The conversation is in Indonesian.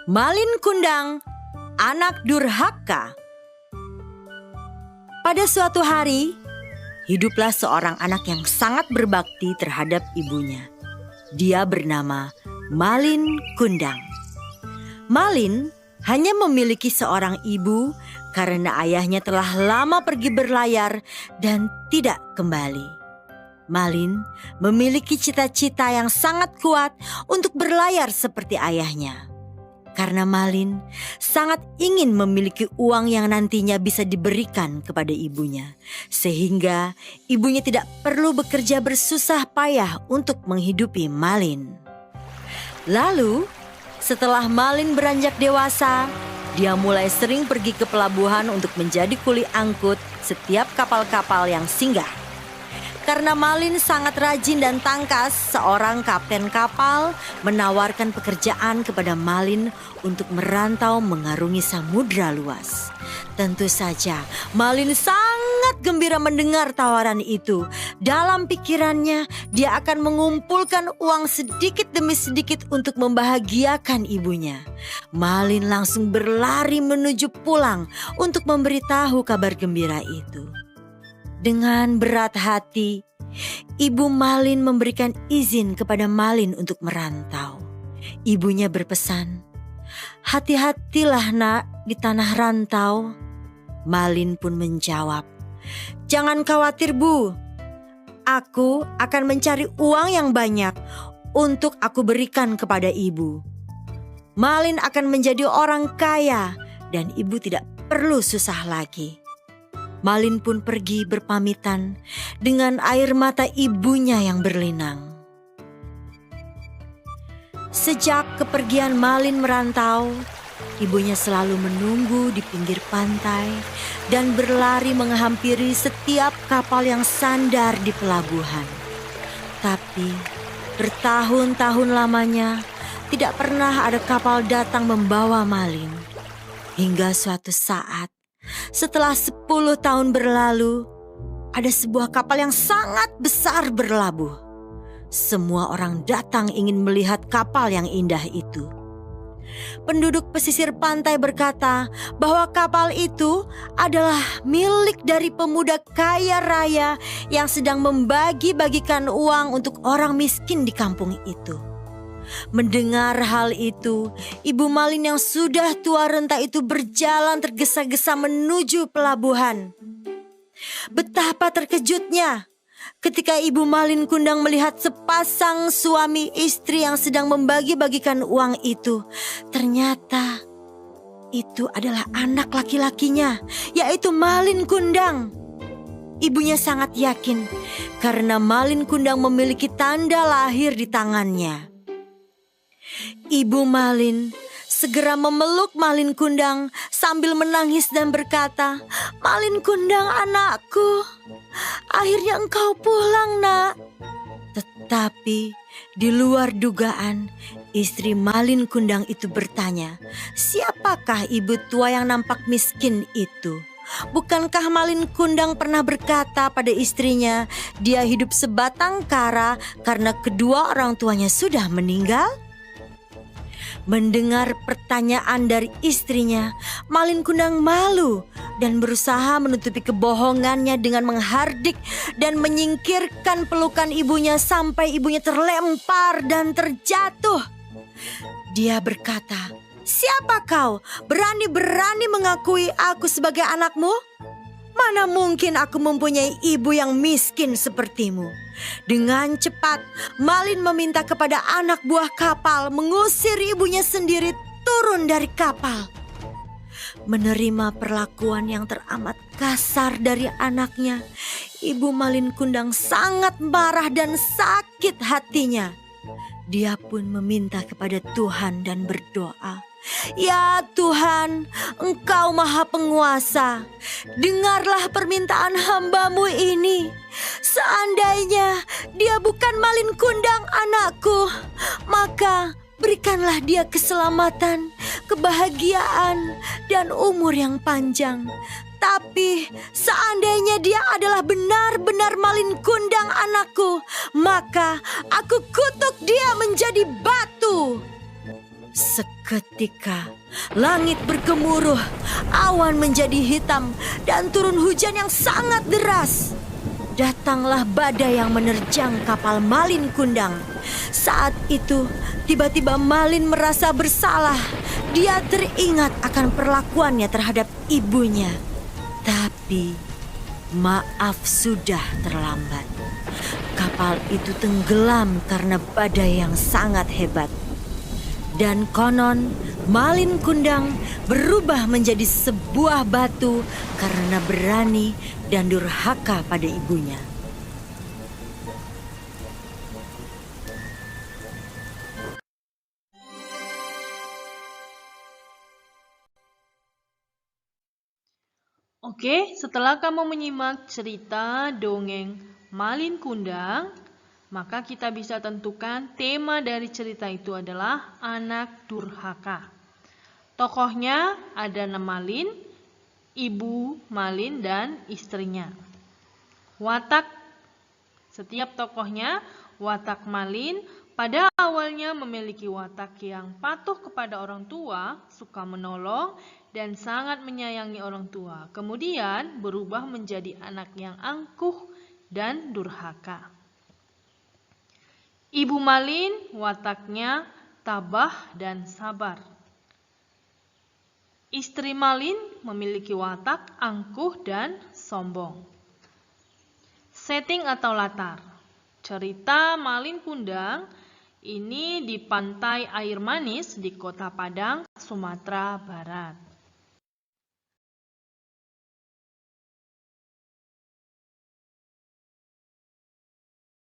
Malin Kundang, anak durhaka. Pada suatu hari, hiduplah seorang anak yang sangat berbakti terhadap ibunya. Dia bernama Malin Kundang. Malin hanya memiliki seorang ibu karena ayahnya telah lama pergi berlayar dan tidak kembali. Malin memiliki cita-cita yang sangat kuat untuk berlayar seperti ayahnya. Karena Malin sangat ingin memiliki uang yang nantinya bisa diberikan kepada ibunya. Sehingga ibunya tidak perlu bekerja bersusah payah untuk menghidupi Malin. Lalu setelah Malin beranjak dewasa, dia mulai sering pergi ke pelabuhan untuk menjadi kuli angkut setiap kapal-kapal yang singgah. Karena Malin sangat rajin dan tangkas, seorang kapten kapal menawarkan pekerjaan kepada Malin untuk merantau mengarungi samudra luas. Tentu saja Malin sangat gembira mendengar tawaran itu. Dalam pikirannya dia akan mengumpulkan uang sedikit demi sedikit untuk membahagiakan ibunya. Malin langsung berlari menuju pulang untuk memberitahu kabar gembira itu. Dengan berat hati, ibu Malin memberikan izin kepada Malin untuk merantau. Ibunya berpesan, "Hati-hatilah nak di tanah rantau." Malin pun menjawab, "Jangan khawatir Bu, aku akan mencari uang yang banyak untuk aku berikan kepada ibu. Malin akan menjadi orang kaya dan ibu tidak perlu susah lagi." Malin pun pergi berpamitan dengan air mata ibunya yang berlinang. Sejak kepergian Malin merantau, ibunya selalu menunggu di pinggir pantai dan berlari menghampiri setiap kapal yang sandar di pelabuhan. Tapi bertahun-tahun lamanya tidak pernah ada kapal datang membawa Malin. Hingga suatu saat, setelah 10 tahun berlalu, ada sebuah kapal yang sangat besar berlabuh. Semua orang datang ingin melihat kapal yang indah itu. Penduduk pesisir pantai berkata bahwa kapal itu adalah milik dari pemuda kaya raya yang sedang membagi-bagikan uang untuk orang miskin di kampung itu. Mendengar hal itu, ibu Malin yang sudah tua renta itu berjalan tergesa-gesa menuju pelabuhan. Betapa terkejutnya ketika ibu Malin Kundang melihat sepasang suami istri yang sedang membagi-bagikan uang itu. Ternyata itu adalah anak laki-lakinya, yaitu Malin Kundang. Ibunya sangat yakin karena Malin Kundang memiliki tanda lahir di tangannya. Ibu Malin segera memeluk Malin Kundang sambil menangis dan berkata, "Malin Kundang anakku, akhirnya engkau pulang nak." Tetapi di luar dugaan, istri Malin Kundang itu bertanya, "Siapakah ibu tua yang nampak miskin itu?" Bukankah Malin Kundang pernah berkata pada istrinya, dia hidup sebatang kara karena kedua orang tuanya sudah meninggal? Mendengar pertanyaan dari istrinya, Malin Kundang malu dan berusaha menutupi kebohongannya dengan menghardik dan menyingkirkan pelukan ibunya sampai ibunya terlempar dan terjatuh. Dia berkata, "Siapa kau? Berani-berani mengakui aku sebagai anakmu? Mana mungkin aku mempunyai ibu yang miskin sepertimu." Dengan cepat, Malin meminta kepada anak buah kapal mengusir ibunya sendiri turun dari kapal. Menerima perlakuan yang teramat kasar dari anaknya, ibu Malin Kundang sangat marah dan sakit hatinya. Dia pun meminta kepada Tuhan dan berdoa, "Ya Tuhan, Engkau Maha Penguasa, dengarlah permintaan hamba-Mu ini. Seandainya dia bukan Malin Kundang anakku, maka berikanlah dia keselamatan, kebahagiaan, dan umur yang panjang. Tapi seandainya dia adalah benar-benar Malin Kundang anakku, maka aku kutuk dia menjadi batu." Seketika langit bergemuruh, awan menjadi hitam, dan turun hujan yang sangat deras. Datanglah badai yang menerjang kapal Malin Kundang. Saat itu, tiba-tiba Malin merasa bersalah. Dia teringat akan perlakuannya terhadap ibunya. Tapi, maaf sudah terlambat. Kapal itu tenggelam karena badai yang sangat hebat. Dan konon, Malin Kundang berubah menjadi sebuah batu karena berani dan durhaka pada ibunya. Oke, setelah kamu menyimak cerita dongeng Malin Kundang, maka kita bisa tentukan tema dari cerita itu adalah anak durhaka. Tokohnya ada Malin, ibu Malin, dan istrinya. Watak setiap tokohnya, watak Malin pada awalnya memiliki watak yang patuh kepada orang tua, suka menolong, dan sangat menyayangi orang tua. Kemudian berubah menjadi anak yang angkuh dan durhaka. Ibu Malin wataknya tabah dan sabar. Istri Malin memiliki watak angkuh dan sombong. Setting atau latar. Cerita Malin Kundang ini di pantai air manis di Kota Padang, Sumatera Barat.